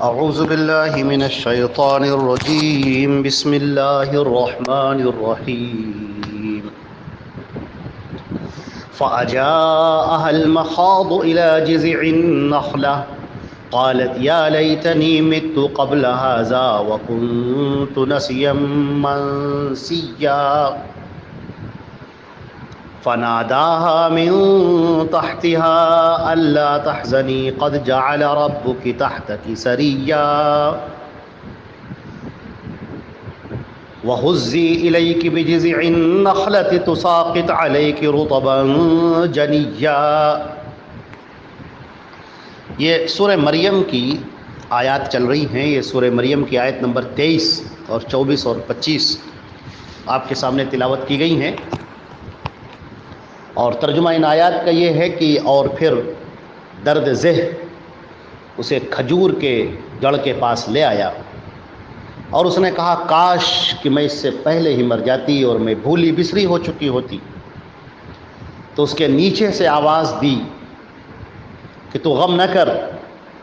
اعوذ باللہ من الشیطان الرجیم بسم اللہ الرحمن الرحیم فأجاءها المخاض إلى جذع النخلة قالت يا ليتني مت قبل هذا وكنت نسيا منسيا فناداها من تحتها ألا تحزني قد جعل ربك تحتك سريا وهزي إليك بجذع النخلة تساقط عليك رطبا جنيا۔ یہ سورہ مریم کی آیات چل رہی ہیں۔ یہ سورہ مریم کی آیت نمبر 23 اور 24 اور 25 آپ کے سامنے تلاوت کی گئی ہیں، اور ترجمہ ان آیات کا یہ ہے کہ اور پھر درد ذہ اسے کھجور کے جڑ کے پاس لے آیا اور اس نے کہا کاش کہ میں اس سے پہلے ہی مر جاتی اور میں بھولی بسری ہو چکی ہوتی۔ تو اس کے نیچے سے آواز دی کہ تو غم نہ کر،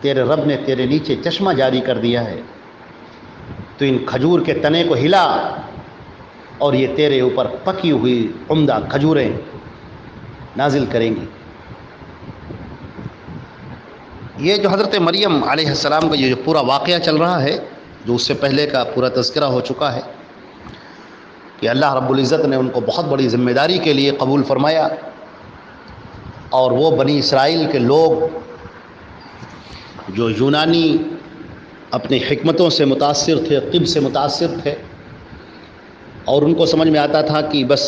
تیرے رب نے تیرے نیچے چشمہ جاری کر دیا ہے، تو ان کھجور کے تنے کو ہلا اور یہ تیرے اوپر پکی ہوئی عمدہ کھجوریں نازل کریں گی۔ یہ جو حضرت مریم علیہ السلام کا یہ جو پورا واقعہ چل رہا ہے، جو اس سے پہلے کا پورا تذکرہ ہو چکا ہے کہ اللہ رب العزت نے ان کو بہت بڑی ذمہ داری کے لیے قبول فرمایا، اور وہ بنی اسرائیل کے لوگ جو یونانی اپنی حکمتوں سے متاثر تھے، طب سے متاثر تھے، اور ان کو سمجھ میں آتا تھا کہ بس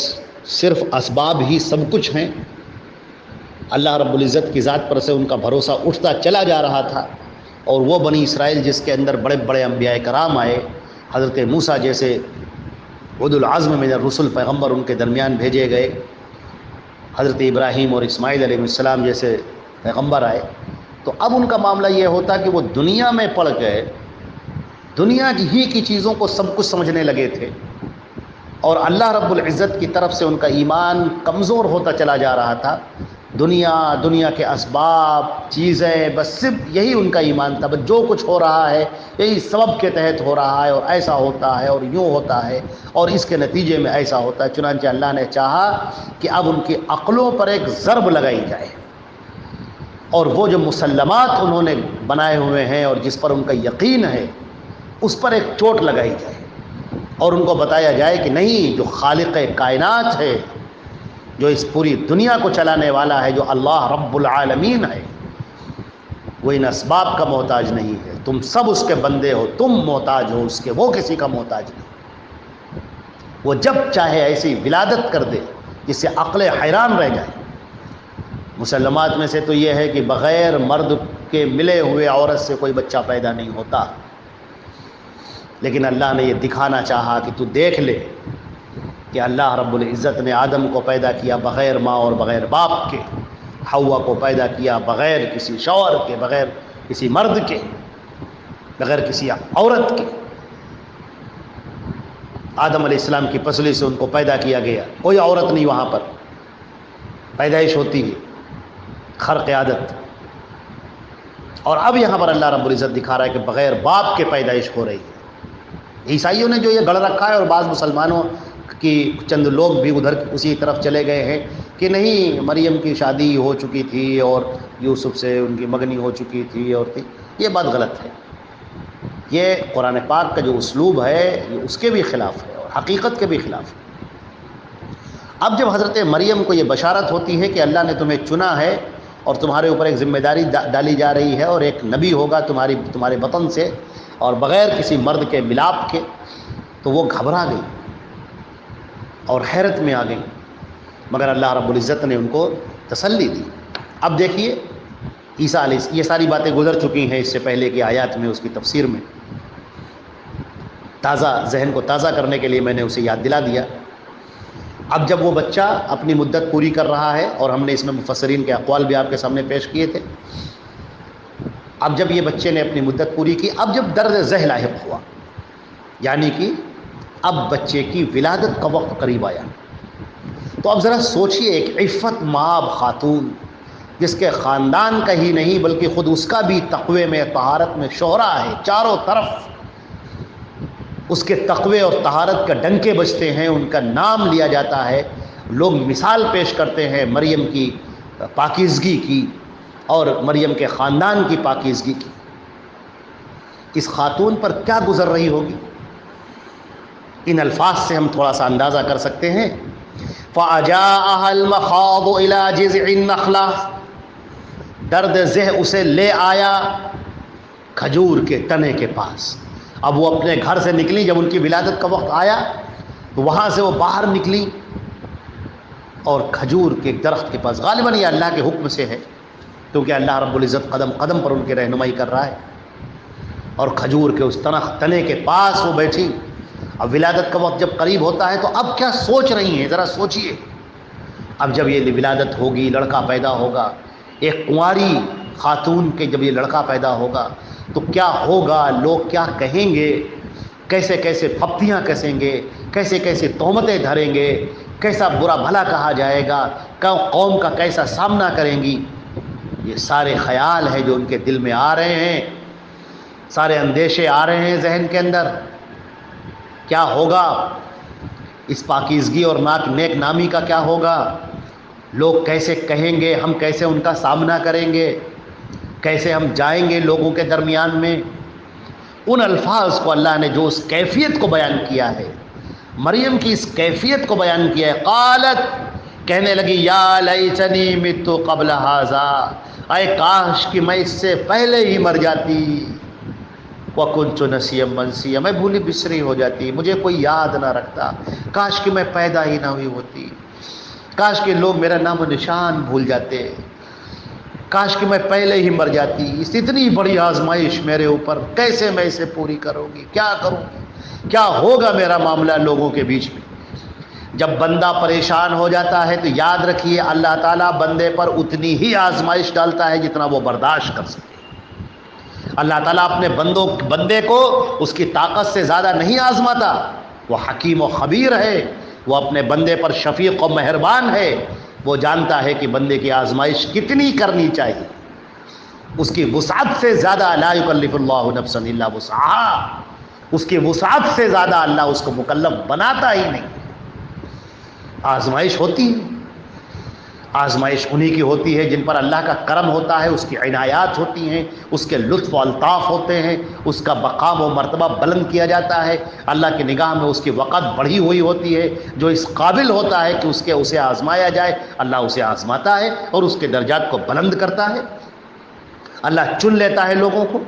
صرف اسباب ہی سب کچھ ہیں، اللہ رب العزت کی ذات پر سے ان کا بھروسہ اٹھتا چلا جا رہا تھا، اور وہ بنی اسرائیل جس کے اندر بڑے بڑے انبیاء کرام آئے، حضرت موسیٰ جیسے اولو العزم من الرسل پیغمبر ان کے درمیان بھیجے گئے، حضرت ابراہیم اور اسماعیل علیہ السلام جیسے پیغمبر آئے، تو اب ان کا معاملہ یہ ہوتا کہ وہ دنیا میں پڑ گئے، دنیا ہی کی چیزوں کو سب کچھ سمجھنے لگے تھے، اور اللہ رب العزت کی طرف سے ان کا ایمان کمزور ہوتا چلا جا رہا تھا۔ دنیا کے اسباب چیزیں، بس صرف یہی ان کا ایمان تھا، بس جو کچھ ہو رہا ہے یہی سبب کے تحت ہو رہا ہے، اور ایسا ہوتا ہے اور یوں ہوتا ہے اور اس کے نتیجے میں ایسا ہوتا ہے۔ چنانچہ اللہ نے چاہا کہ اب ان کی عقلوں پر ایک ضرب لگائی جائے، اور وہ جو مسلمات انہوں نے بنائے ہوئے ہیں اور جس پر ان کا یقین ہے اس پر ایک چوٹ لگائی جائے، اور ان کو بتایا جائے کہ نہیں، جو خالق کائنات ہے، جو اس پوری دنیا کو چلانے والا ہے، جو اللہ رب العالمین ہے، وہ ان اسباب کا محتاج نہیں ہے، تم سب اس کے بندے ہو، تم محتاج ہو اس کے، وہ کسی کا محتاج نہیں۔ وہ جب چاہے ایسی ولادت کر دے جس سے عقل حیران رہ جائے۔ مسلمات میں سے تو یہ ہے کہ بغیر مرد کے ملے ہوئے عورت سے کوئی بچہ پیدا نہیں ہوتا، لیکن اللہ نے یہ دکھانا چاہا کہ تو دیکھ لے کہ اللہ رب العزت نے آدم کو پیدا کیا بغیر ماں اور بغیر باپ کے، حوا کو پیدا کیا بغیر کسی شوہر کے، بغیر کسی مرد کے، بغیر کسی عورت کے۔ آدم علیہ السلام کی پسلی سے ان کو پیدا کیا گیا، کوئی عورت نہیں وہاں پر، پیدائش ہوتی ہے خرق عادت۔ اور اب یہاں پر اللہ رب العزت دکھا رہا ہے کہ بغیر باپ کے پیدائش ہو رہی ہے۔ عیسائیوں نے جو یہ گڑھ رکھا ہے، اور بعض مسلمانوں کی چند لوگ بھی ادھر اسی طرف چلے گئے ہیں کہ نہیں، مریم کی شادی ہو چکی تھی اور یوسف سے ان کی مگنی ہو چکی تھی، اور یہ بات غلط ہے۔ یہ قرآن پاک کا جو اسلوب ہے یہ اس کے بھی خلاف ہے اور حقیقت کے بھی خلاف ہے۔ اب جب حضرت مریم کو یہ بشارت ہوتی ہے کہ اللہ نے تمہیں چنا ہے اور تمہارے اوپر ایک ذمہ داری ڈالی جا رہی ہے، اور ایک نبی ہوگا تمہارے وطن سے اور بغیر کسی مرد کے ملاپ کے، تو وہ گھبرا گئی اور حیرت میں آ گئی، مگر اللہ رب العزت نے ان کو تسلی دی۔ اب دیکھیے عیسیٰ علیہ، یہ ساری باتیں گزر چکی ہیں اس سے پہلے کی آیات میں، اس کی تفسیر میں، تازہ ذہن کو تازہ کرنے کے لیے میں نے اسے یاد دلا دیا۔ اب جب وہ بچہ اپنی مدت پوری کر رہا ہے، اور ہم نے اس میں مفسرین کے اقوال بھی آپ کے سامنے پیش کیے تھے، اب جب یہ بچے نے اپنی مدت پوری کی، اب جب درد ذہ لاحق ہوا، یعنی کہ اب بچے کی ولادت کا وقت قریب آیا، تو اب ذرا سوچئے، ایک عفت مآب خاتون جس کے خاندان کا ہی نہیں بلکہ خود اس کا بھی تقوی میں طہارت میں شہرہ ہے، چاروں طرف اس کے تقوی اور طہارت کا ڈنکے بجتے ہیں، ان کا نام لیا جاتا ہے، لوگ مثال پیش کرتے ہیں مریم کی پاکیزگی کی اور مریم کے خاندان کی پاکیزگی کی۔ اس خاتون پر کیا گزر رہی ہوگی، ان الفاظ سے ہم تھوڑا سا اندازہ کر سکتے ہیں۔ فَأَجَاءَهَا الْمَخَاضُ إِلَى جِذْعِ النَّخْلَةِ، درد ذہ اسے لے آیا کھجور کے تنے کے پاس۔ اب وہ اپنے گھر سے نکلی، جب ان کی ولادت کا وقت آیا تو وہاں سے وہ باہر نکلی اور کھجور کے درخت کے پاس، غالباً یہ اللہ کے حکم سے ہے کیونکہ اللہ رب العزت قدم قدم پر ان کی رہنمائی کر رہا ہے، اور کھجور کے اس تنے کے پاس وہ بیٹھی۔ اب ولادت کا وقت جب قریب ہوتا ہے تو اب کیا سوچ رہی ہیں، ذرا سوچئے۔ اب جب یہ ولادت ہوگی، لڑکا پیدا ہوگا، ایک کنواری خاتون کے جب یہ لڑکا پیدا ہوگا تو کیا ہوگا، لوگ کیا کہیں گے، کیسے کیسے پھپتیاں کسیں گے، کیسے کیسے تہمتیں دھریں گے، کیسا برا بھلا کہا جائے گا، قوم کا کیسا سامنا کریں گی، یہ سارے خیال ہیں جو ان کے دل میں آ رہے ہیں، سارے اندیشے آ رہے ہیں ذہن کے اندر۔ کیا ہوگا اس پاکیزگی اور نیک نامی کا، کیا ہوگا، لوگ کیسے کہیں گے، ہم کیسے ان کا سامنا کریں گے، کیسے ہم جائیں گے لوگوں کے درمیان میں۔ ان الفاظ کو اللہ نے جو اس کیفیت کو بیان کیا ہے، مریم کی اس کیفیت کو بیان کیا ہے، قالت، کہنے لگی، یا لیتنی مت قبل ھذا، اے کاش کہ میں اس سے پہلے ہی مر جاتی، وَكُنْتُ نَسِيًّا مَنْسِيًّا، میں بھولی بسری ہو جاتی، مجھے کوئی یاد نہ رکھتا، کاش کہ میں پیدا ہی نہ ہوئی ہوتی، کاش کہ لوگ میرا نام و نشان بھول جاتے، کاش کہ میں پہلے ہی مر جاتی۔ اس اتنی بڑی آزمائش میرے اوپر، کیسے میں اسے پوری کروں گی، کیا کروں گی، کیا ہوگا میرا معاملہ لوگوں کے بیچ میں۔ جب بندہ پریشان ہو جاتا ہے تو یاد رکھیے اللہ تعالیٰ بندے پر اتنی ہی آزمائش ڈالتا ہے جتنا وہ برداشت کر سکے۔ اللہ تعالیٰ اپنے بندے کو اس کی طاقت سے زیادہ نہیں آزماتا، وہ حکیم و خبیر ہے، وہ اپنے بندے پر شفیق و مہربان ہے، وہ جانتا ہے کہ بندے کی آزمائش کتنی کرنی چاہیے، اس کی وسعت سے زیادہ لا یکلف اللہ نفسا الا وسعہا، اس کی وسعت سے زیادہ اللہ اس کو مکلف بناتا ہی نہیں۔ آزمائش ہوتی ہے، آزمائش انہی کی ہوتی ہے جن پر اللہ کا کرم ہوتا ہے، اس کی عنایات ہوتی ہیں، اس کے لطف و الطاف ہوتے ہیں، اس کا مقام و مرتبہ بلند کیا جاتا ہے، اللہ کی نگاہ میں اس کی وقت بڑھی ہوئی ہوتی ہے، جو اس قابل ہوتا ہے کہ اسے آزمایا جائے اللہ اسے آزماتا ہے اور اس کے درجات کو بلند کرتا ہے۔ اللہ چن لیتا ہے لوگوں کو،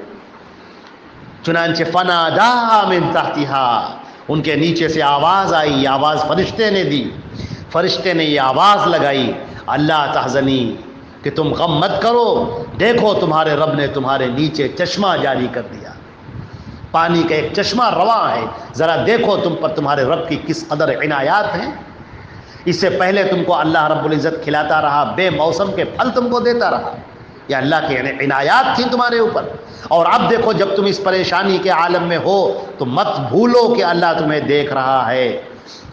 چنانچہ فناداہا من تحتہا، ان کے نیچے سے آواز آئی، یہ آواز فرشتے نے دی، فرشتے نے یہ آواز لگائی، اللہ تحزنی، کہ تم غم مت کرو، دیکھو تمہارے رب نے تمہارے نیچے چشمہ جاری کر دیا، پانی کا ایک چشمہ رواں ہے، ذرا دیکھو تم پر تمہارے رب کی کس قدر عنایات ہیں۔ اس سے پہلے تم کو اللہ رب العزت کھلاتا رہا، بے موسم کے پھل تم کو دیتا رہا، یہ اللہ کی عنایات تھیں تمہارے اوپر۔ اور اب دیکھو جب تم اس پریشانی کے عالم میں ہو تو مت بھولو کہ اللہ تمہیں دیکھ رہا ہے،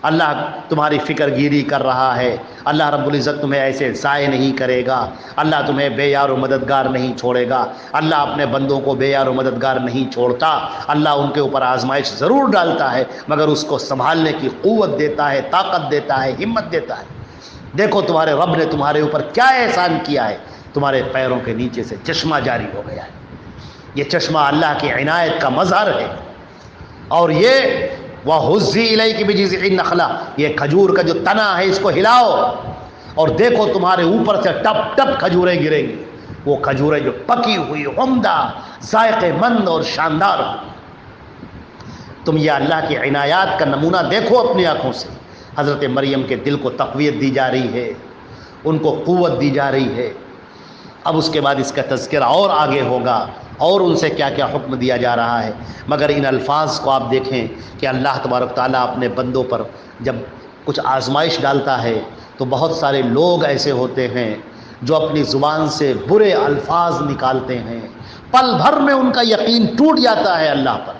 اللہ تمہاری فکر گیری کر رہا ہے، اللہ رب العزت تمہیں ایسے ضائع نہیں کرے گا، اللہ تمہیں بے یار و مددگار نہیں چھوڑے گا، اللہ اپنے بندوں کو بے یار و مددگار نہیں چھوڑتا، اللہ ان کے اوپر آزمائش ضرور ڈالتا ہے مگر اس کو سنبھالنے کی قوت دیتا ہے، طاقت دیتا ہے، ہمت دیتا ہے۔ دیکھو تمہارے رب نے تمہارے اوپر کیا احسان کیا ہے، تمہارے پیروں کے نیچے سے چشمہ جاری ہو گیا ہے، یہ چشمہ اللہ کی عنایت کا مظہر ہے۔ اور یہ وَهُزِّي إِلَيْكِ بِجِذْعِ النَّخْلَةِ، یہ کھجور کا جو تنا ہے اس کو ہلاؤ اور دیکھو تمہارے اوپر سے ٹپ ٹپ کھجوریں گریں گی، وہ کھجوریں جو پکی ہوئی، عمدہ، ذائقے مند اور شاندار ہو۔ تم یہ اللہ کی عنایات کا نمونہ دیکھو اپنی آنکھوں سے۔ حضرت مریم کے دل کو تقویت دی جا رہی ہے، ان کو قوت دی جا رہی ہے۔ اب اس کے بعد اس کا تذکرہ اور آگے ہوگا اور ان سے کیا کیا حکم دیا جا رہا ہے، مگر ان الفاظ کو آپ دیکھیں کہ اللہ تبارک تعالیٰ اپنے بندوں پر جب کچھ آزمائش ڈالتا ہے تو بہت سارے لوگ ایسے ہوتے ہیں جو اپنی زبان سے برے الفاظ نکالتے ہیں، پل بھر میں ان کا یقین ٹوٹ جاتا ہے اللہ پر،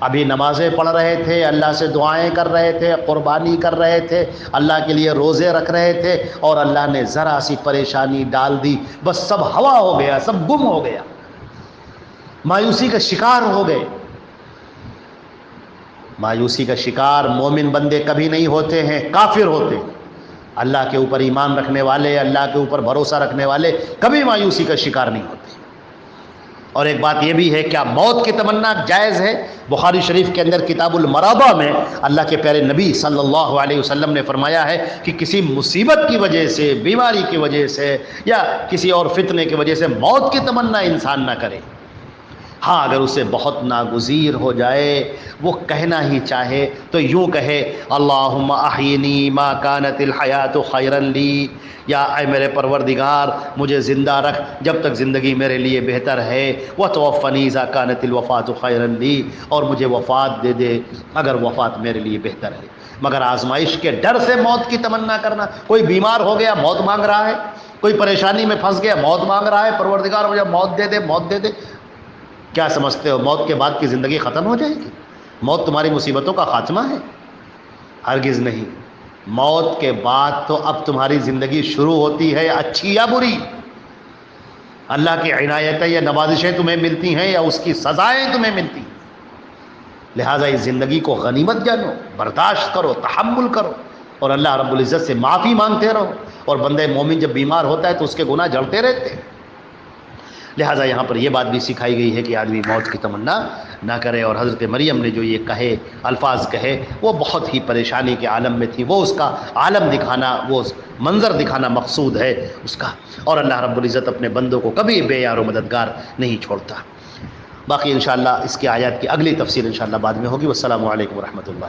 ابھی نمازیں پڑھ رہے تھے، اللہ سے دعائیں کر رہے تھے، قربانی کر رہے تھے، اللہ کے لیے روزے رکھ رہے تھے، اور اللہ نے ذرا سی پریشانی ڈال دی، بس سب ہوا ہو گیا، سب گم ہو گیا، مایوسی کا شکار ہو گئے۔ مایوسی کا شکار مومن بندے کبھی نہیں ہوتے ہیں، کافر ہوتے ہیں۔ اللہ کے اوپر ایمان رکھنے والے، اللہ کے اوپر بھروسہ رکھنے والے کبھی مایوسی کا شکار نہیں ہوتے۔ اور ایک بات یہ بھی ہے، کیا موت کی تمنا جائز ہے؟ بخاری شریف کے اندر کتاب المرابہ میں اللہ کے پیارے نبی صلی اللہ علیہ وسلم نے فرمایا ہے کہ کسی مصیبت کی وجہ سے، بیماری کی وجہ سے، یا کسی اور فتنے کی وجہ سے موت کی تمنا انسان نہ کرے۔ ہاں اگر اسے بہت ناگزیر ہو جائے، وہ کہنا ہی چاہے تو یوں کہے، اللہم احینی ما کانت الحیات خیرا لی، یا اے میرے پروردگار مجھے زندہ رکھ جب تک زندگی میرے لیے بہتر ہے، وتوفنی اذا کانت الوفات خیرا لی، اور مجھے وفات دے دے اگر وفات میرے لیے بہتر ہے۔ مگر آزمائش کے ڈر سے موت کی تمنا کرنا، کوئی بیمار ہو گیا موت مانگ رہا ہے، کوئی پریشانی میں پھنس گیا موت مانگ رہا ہے، پروردگار مجھے موت دے دے، موت دے دے۔ کیا سمجھتے ہو موت کے بعد کی زندگی ختم ہو جائے گی؟ موت تمہاری مصیبتوں کا خاتمہ ہے؟ ہرگز نہیں۔ موت کے بعد تو اب تمہاری زندگی شروع ہوتی ہے، اچھی یا بری۔ اللہ کی عنایتیں یا نوازشیں تمہیں ملتی ہیں یا اس کی سزائیں تمہیں ملتی ہیں۔ لہٰذا اس زندگی کو غنیمت جانو، برداشت کرو، تحمل کرو، اور اللہ رب العزت سے معافی مانگتے رہو۔ اور بندہ مومن جب بیمار ہوتا ہے تو اس کے گناہ جڑتے رہتے ہیں۔ لہٰذا یہاں پر یہ بات بھی سکھائی گئی ہے کہ آدمی موت کی تمنا نہ کرے۔ اور حضرت مریم نے جو یہ کہے، الفاظ کہے، وہ بہت ہی پریشانی کے عالم میں تھی، وہ اس کا عالم دکھانا، وہ منظر دکھانا مقصود ہے اس کا۔ اور اللہ رب العزت اپنے بندوں کو کبھی بے یار و مددگار نہیں چھوڑتا۔ باقی انشاءاللہ اس کی آیات کی اگلی تفسیر انشاءاللہ بعد میں ہوگی۔ والسلام علیکم ورحمۃ اللہ۔